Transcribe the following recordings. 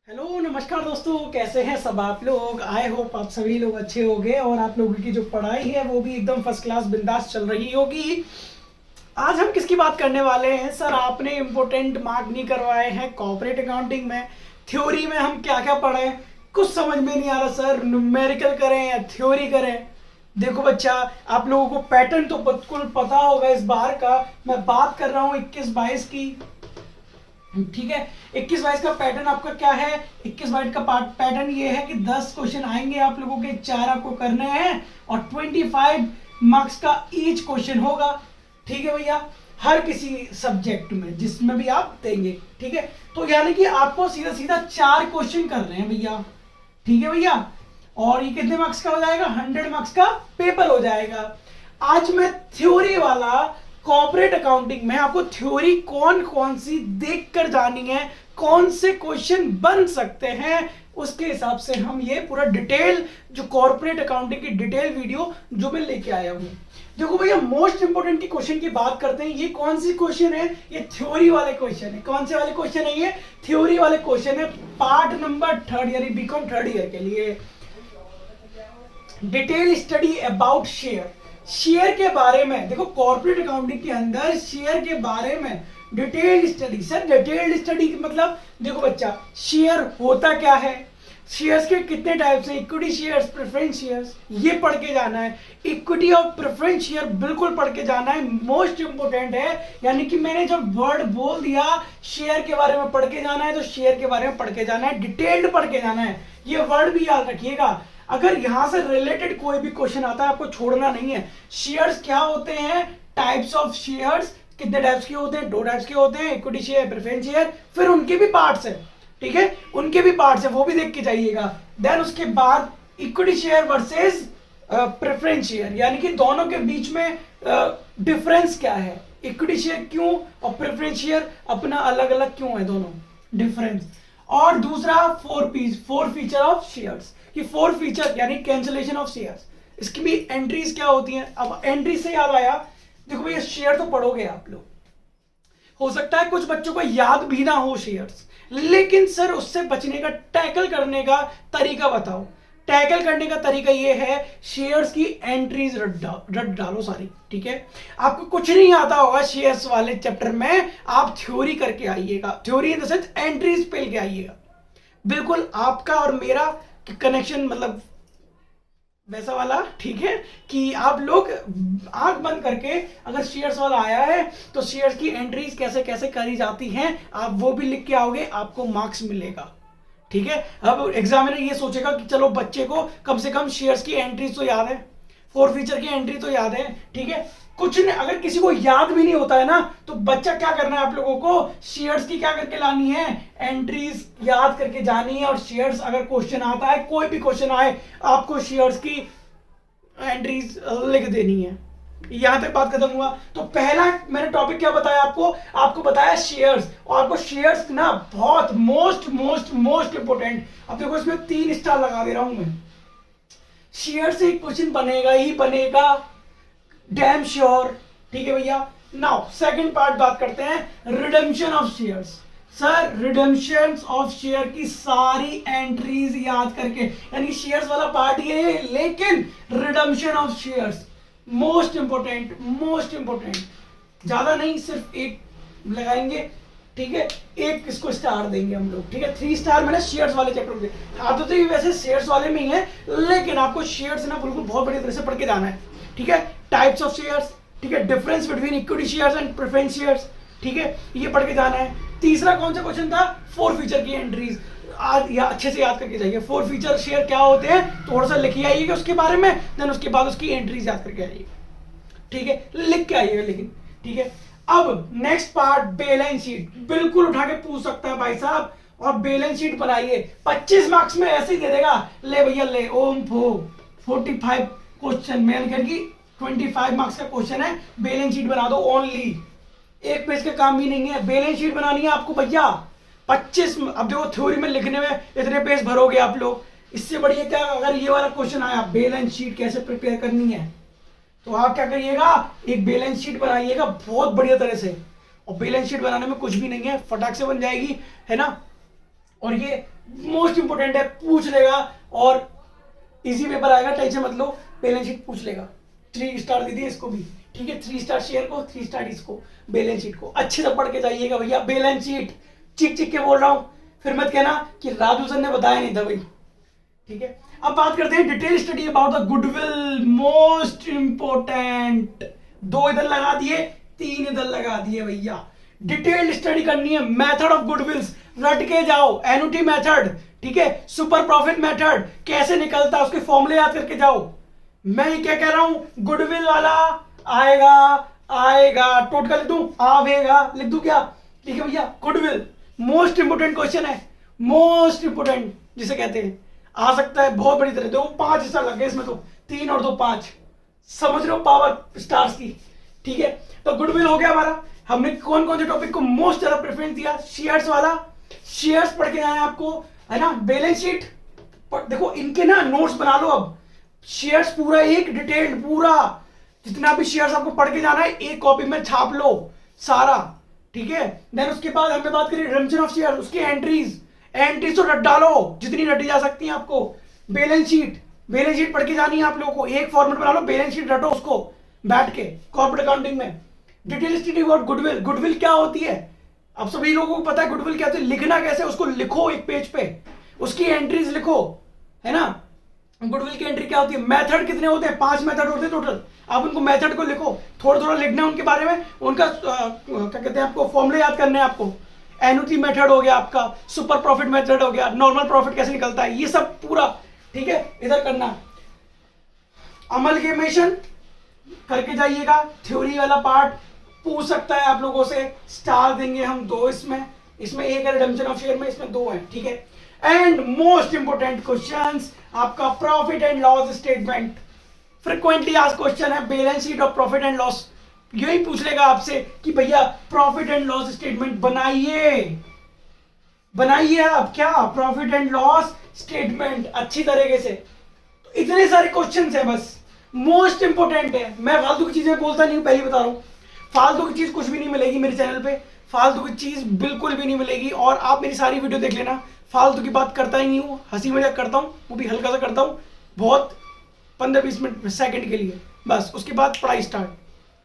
Hello नमस्कार दोस्तों, कैसे हैं सब आप लोग। आई होप आप सभी लोग अच्छे होंगे और आप लोगों की जो पढ़ाई है वो भी एकदम फर्स्ट क्लास बिंदास चल रही होगी। आज हम किसकी बात करने वाले हैं सर। आपने इम्पोर्टेंट मार्क नहीं करवाए हैं कॉर्पोरेट अकाउंटिंग में। थ्योरी में हम क्या क्या पढ़े कुछ समझ में नहीं आ रहा सर, न्यूमेरिकल करें या थ्योरी करें। देखो बच्चा, आप लोगों को पैटर्न तो बिल्कुल पता होगा इस बार का। मैं बात कर रहा हूँ 21-22 की, ठीक है। 21-22 का पैटर्न आपका क्या है। 21-22 का पैटर्न ये है कि 10 क्वेश्चन आएंगे आप लोगों के, 4 आपको करने हैं और 25 मार्क्स का ईच क्वेश्चन होगा। ठीक है भैया, हर किसी सब्जेक्ट में जिसमें भी आप देंगे, ठीक है। तो यानी कि आपको सीधा सीधा 4 क्वेश्चन कर रहे हैं भैया, ठीक है भैया। और ये कितने मार्क्स का हो जाएगा, 100 मार्क्स का पेपर हो जाएगा। आज मैं थ्योरी वाला कॉर्पोरेट अकाउंटिंग में आपको थ्योरी कौन कौन सी देखकर जानी है, कौन से क्वेश्चन बन सकते हैं, उसके हिसाब से हम ये पूरा डिटेल जो कॉर्पोरेट अकाउंटिंग की डिटेल वीडियो जो मैं लेके आया हूं। देखो भैया, मोस्ट इंपोर्टेंट की क्वेश्चन की बात करते हैं। ये कौन सी क्वेश्चन है, ये थ्योरी वाले क्वेश्चन है। कौन से वाले क्वेश्चन है, ये थ्योरी वाले क्वेश्चन है। पार्ट नंबर 3 यानी बीकॉम 3rd ईयर के लिए डिटेल स्टडी अबाउट शेयर के बारे में। देखो कॉर्पोरेट अकाउंटिंग के अंदर शेयर के बारे में detail study. Sir detail study मतलब देखो बच्चा, शेयर होता क्या है, शेयर्स के कितने टाइप्स हैं, इक्विटी शेयर्स, प्रेफरेंस शेयर्स, ये पढ़ के जाना है। इक्विटी और प्रेफरेंस शेयर बिल्कुल पढ़ के जाना है, मोस्ट इंपोर्टेंट है। यानी कि मैंने जब वर्ड बोल दिया शेयर के बारे में पढ़ के जाना है, तो शेयर के बारे में पढ़ के जाना है, डिटेल्ड पढ़ के जाना है। ये वर्ड भी याद रखिएगा। अगर यहां से रिलेटेड कोई भी क्वेश्चन आता है आपको छोड़ना नहीं है। शेयर्स क्या होते हैं, टाइप्स ऑफ शेयर्स, कितने टाइप्स के होते हैं, 2 टाइप्स के होते हैं, इक्विटी शेयर, प्रेफरेंस शेयर, फिर उनके भी पार्ट्स है, ठीक है, उनके भी पार्ट्स है, वो भी देख के जाइएगा। देन उसके बाद equity share versus preference share, यानी कि दोनों के बीच में डिफरेंस क्या है, इक्विटी शेयर क्यों और प्रेफरेंस शेयर अपना अलग अलग क्यों है, दोनों डिफरेंस। और दूसरा 4 फीचर ऑफ शेयर्स, कि 4 फीचर यानी कैंसिलेशन ऑफ शेयर्स, इसकी भी एंट्रीज क्या होती हैं। अब एंट्री से याद आया, देखो भैया शेयर तो पढ़ोगे आप लोग, हो सकता है कुछ बच्चों को याद भी ना हो शेयर्स, लेकिन सर उससे बचने का, टैकल करने का तरीका बताओ। टैकल करने का तरीका ये है, शेयर्स की एंट्रीज रट डालो सारी, ठीक है। आपको कुछ नहीं आता होगा शेयर्स वाले चैप्टर में, आप थ्योरी करके आइएगा, theory in the sense entries पे लेके आइएगा। बिल्कुल आपका और मेरा कनेक्शन मतलब वैसा वाला, ठीक है, कि आप लोग आंख बंद करके अगर शेयर्स वाला आया है तो शेयर्स की एंट्रीज कैसे कैसे करी जाती हैं आप वो भी लिख के आओगे, आपको मार्क्स मिलेगा, ठीक है। अब एग्जामिनर ये सोचेगा कि चलो बच्चे को कम से कम शेयर्स की एंट्रीज तो याद है, 4 फीचर की एंट्री तो याद है, ठीक है। कुछ नहीं, अगर किसी को याद भी नहीं होता है ना, तो बच्चा क्या करना है आप लोगों को, शेयर्स की क्या करके लानी है, एंट्रीज याद करके जानी है। और शेयर्स अगर क्वेश्चन आता है, कोई भी क्वेश्चन आए, आपको शेयर्स की एंट्रीज लिख देनी है। यहां तक बात खत्म हुआ। तो पहला मैंने टॉपिक क्या बताया आपको बताया शेयर्स। और आपको शेयर्स ना बहुत मोस्ट मोस्ट मोस्ट इंपोर्टेंट। अब देखो इसमें 3 स्टार लगा दे रहा हूं मैं। शेयर से क्वेश्चन बनेगा ही बनेगा, डैम श्योर, ठीक है भैया। नाउ सेकंड पार्ट बात करते हैं, redemption of shares. Sir redemption of share की सारी एंट्रीज याद करके, यानी शेयर्स वाला पार्ट ये है, लेकिन redemption of shares most important, most important. ज्यादा नहीं, सिर्फ एक लगाएंगे, ठीक है, एक इसको स्टार देंगे हम लोग, ठीक है। 3 स्टार मैंने शेयर्स वाले चैप्टर में, आते तो वैसे शेयर्स वाले में ही है, लेकिन आपको शेयर्स ना बिल्कुल बहुत बड़ी तरह से पढ़ के जाना है, ठीक है। टाइप्स ऑफ शेयर्स, ठीक है, difference between equity shares and preference shares, ठीक है, ये पढ़ के जाना है। तीसरा कौन सा क्वेश्चन था, 4 फीचर की एंट्रीज, अच्छे से याद करके जाइए। 4 फीचर शेयर क्या होते हैं थोड़ा सा लिखिए आइएगा उसके बारे में, देन उसके बाद उसकी एंट्रीज याद करके आइएगा, ठीक है, लिख के आइएगा लेकिन, ठीक है। अब नेक्स्ट पार्ट, बैलेंस शीट, बिल्कुल उठा के पूछ सकता है भाई साहब। और बैलेंस शीट बनाइए, 25 मार्क्स में ऐसे ही दे देगा, ले भैया ले, ओम फो 45 क्वेश्चन मेल करके 25 मार्क्स का क्वेश्चन है, बैलेंस शीट बना दो ओनली। एक पेज का काम भी नहीं है, बैलेंस शीट बनानी है आपको भैया 25। अब देखो थ्योरी में लिखने में इतने पेज भरोगे आप लोग, इससे बढ़िया क्या, अगर ये वाला क्वेश्चन आया बैलेंस शीट कैसे प्रिपेयर करनी है, तो आप क्या करिएगा, एक बैलेंस शीट बनाइएगा बहुत बढ़िया तरह से। और बैलेंस शीट बनाने में कुछ भी नहीं है, फटाक से बन जाएगी, है ना। और ये मोस्ट इंपोर्टेंट है, पूछ लेगा और इजी पेपर आएगा, टेंशन मत लो। बैलेंस शीट पूछ लेगा, 3 स्टार दे दिए इसको भी, ठीक है, 3 स्टार शेयर को, 3 स्टार इसको, बैलेंस शीट को अच्छे से पढ़ के जाइएगा भैया। बैलेंस शीट चिक चिक के बोल रहा हूं, फिर मत कहना कि राजू सर ने बताया नहीं था भाई, ठीक है। अब बात करते हैं detail study about the goodwill, most important. 2 इधर लगा दिए, 3 इधर लगा दिए भैया। डिटेल्ड स्टडी करनी है, मेथड ऑफ गुडविल्स रट के जाओ, एनुटी मेथड, ठीक है, सुपर प्रॉफिट मेथड कैसे निकलता है उसके फॉर्मूले याद करके जाओ। मैं ये क्या कह रहा हूं, गुडविल वाला आएगा, आएगा टोटल लिख दूं, आवेगा लिख दूं क्या, ठीक है भैया। गुडविल मोस्ट इंपोर्टेंट क्वेश्चन है, मोस्ट इंपोर्टेंट जिसे कहते हैं, आ सकता है बहुत बड़ी तरह। देखो 5 हिस्सा लग गए इसमें, तो 3 और 2 5, समझ रहे हो पावर स्टार्स की, ठीक है। तो गुडविल हो गया हमारा। हमने कौन कौन से टॉपिक को मोस्ट ज्यादा प्रेफरेंस दिया, शेयर्स वाला, शेयर्स पढ़ के आए आपको, है ना। बैलेंस शीट देखो, इनके ना नोट्स बना लो अब, शेयर्स पूरा एक डिटेल्ड, पूरा जितना भी शेयर्स आपको पढ़ के जाना है एक कॉपी में छाप लो सारा, ठीक है। देन उसके बाद हमने बात करी रिडम्पशन ऑफ शेयर, उसकी एंट्रीज, एंट्रीज तो रट डालो जितनी रटी जा सकती है आपको। बैलेंस शीट, बैलेंस शीट पढ़ के जानी है आप लोगों को, एक फॉर्मेट बना लो, बैलेंस शीट रटो उसको बैठ के कॉर्पोरेट अकाउंटिंग में। Detail study about goodwill, goodwill क्या होती है अब सभी लोगों को पता है, गुडविल क्या होती है, लिखना कैसे उसको लिखो एक पेज पे, उसकी एंट्रीज लिखो, है ना। गुडविल की एंट्री क्या होती है, मेथड कितने होते हैं, 5 मेथड होते हैं टोटल, आप उनको मेथड को लिखो, थोड़ा थोड़ा लिखना है उनके बारे में, उनका क्या कहते हैं आपको फॉर्मूले याद करने हैं आपको। एनुटी मेथड हो गया आपका, सुपर प्रॉफिट मेथड हो गया, नॉर्मल प्रॉफिट कैसे निकलता है, ये सब पूरा, ठीक है, इधर करना। अमलगेमेशन करके जाइएगा, थ्योरी वाला पार्ट पूछ सकता है आप लोगों से, स्टार देंगे हम 2 इसमें, इसमें 1 है रिडम्पशन ऑफ शेयर में, इसमें 2 है, ठीक है। एंड मोस्ट इंपोर्टेंट क्वेश्चंस आपका profit and loss statement, frequently asked question है, बैलेंस शीट और प्रॉफिट एंड लॉस, यही पूछ लेगा आपसे कि भैया प्रॉफिट एंड लॉस स्टेटमेंट बनाइए, बनाइए आप क्या, प्रॉफिट एंड लॉस स्टेटमेंट अच्छी तरीके से। तो इतने सारे क्वेश्चंस है, बस मोस्ट इंपोर्टेंट है। मैं फालतू की चीजें बोलता नहीं हूं, पहले बता रहा हूं, फालतू की चीज कुछ भी नहीं मिलेगी मेरे चैनल पे, फालतू की चीज बिल्कुल भी नहीं मिलेगी। और आप मेरी सारी वीडियो देख लेना, फालतू की बात करता ही नहीं हूँ, हंसी मजाक करता हूँ, वो भी हल्का सा करता हूँ, बहुत 15-20 मिनट सेकंड के लिए, बस उसके बाद पढ़ाई स्टार्ट,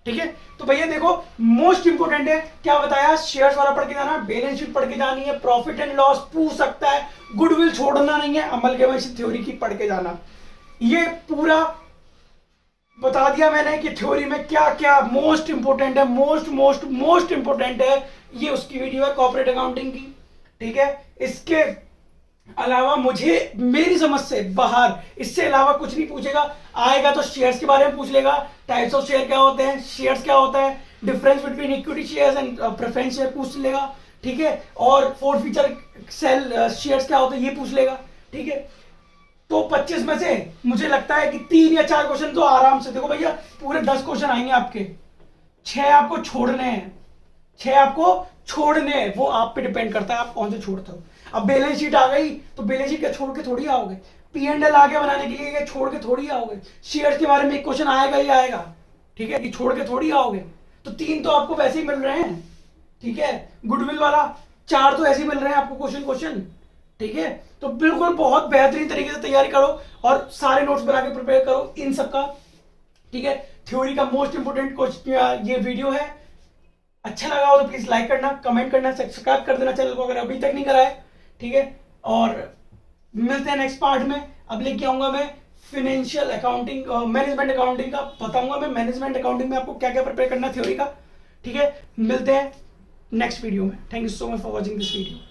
ठीक है। तो भैया देखो मोस्ट इंपोर्टेंट है, क्या बताया, शेयर्स वाला पढ़ के जाना, बैलेंस शीट पढ़ के जानी है, प्रॉफिट एंड लॉस पूछ सकता है, गुडविल छोड़ना नहीं है, अमलगेमेशन थ्योरी की पढ़ के जाना। ये पूरा बता दिया मैंने कि थ्योरी में क्या क्या मोस्ट इंपोर्टेंट है, मोस्ट इंपोर्टेंट है, ये उसकी वीडियो है कॉर्पोरेट अकाउंटिंग की, ठीक है। इसके अलावा मुझे मेरी समझ से बाहर इससे अलावा कुछ नहीं पूछेगा, आएगा तो शेयर्स के बारे में पूछ लेगा, टाइप्स ऑफ शेयर क्या होते हैं, शेयर्स क्या होता है, difference between equity shares and preference share पूछ लेगा, ठीक है। और 4 फीचर सेल शेयर्स क्या होते हैं ये पूछ लेगा, ठीक है। तो 25 में से मुझे लगता है कि 3 या 4 क्वेश्चन तो आराम से, देखो भैया पूरे 10 क्वेश्चन आएंगे आपके, 6 आपको छोड़ने हैं, 6 आपको छोड़ने हैं, वो आप पे डिपेंड करता है आप कौन से छोड़ते हो। अब बैलेंस शीट आ गई तो बैलेंस शीट क्या छोड़ के थोड़ी आओगे, P&L आगे बनाने के लिए क्या छोड़ के थोड़ी आओगे, शेयर्स के बारे में एक क्वेश्चन आएगा ही आएगा, ठीक है, कि छोड़ के थोड़ी आओगे। तो 3 तो आपको वैसे ही मिल रहे हैं, ठीक है, गुडविल वाला 4 तो ऐसे ही मिल रहे हैं आपको क्वेश्चन, ठीक है। तो बिल्कुल बहुत बेहतरीन तरीके से तैयारी करो और सारे नोट्स बना के प्रिपेयर करो इन सब का, ठीक है। थ्योरी का मोस्ट इंपोर्टेंट क्वेश्चन ये वीडियो है, अच्छा लगा हो तो प्लीज लाइक करना, कमेंट करना, सब्सक्राइब कर देना चैनल को अगर अभी तक नहीं करा है, ठीक है। और मिलते हैं नेक्स्ट पार्ट में, अब लेके आऊंगा मैं फाइनेंशियल अकाउंटिंग, मैनेजमेंट अकाउंटिंग का बताऊंगा मैं, मैनेजमेंट अकाउंटिंग में आपको क्या क्या प्रिपेयर करना थ्योरी का, ठीक है। मिलते हैं नेक्स्ट वीडियो में, thank you so much for watching this video.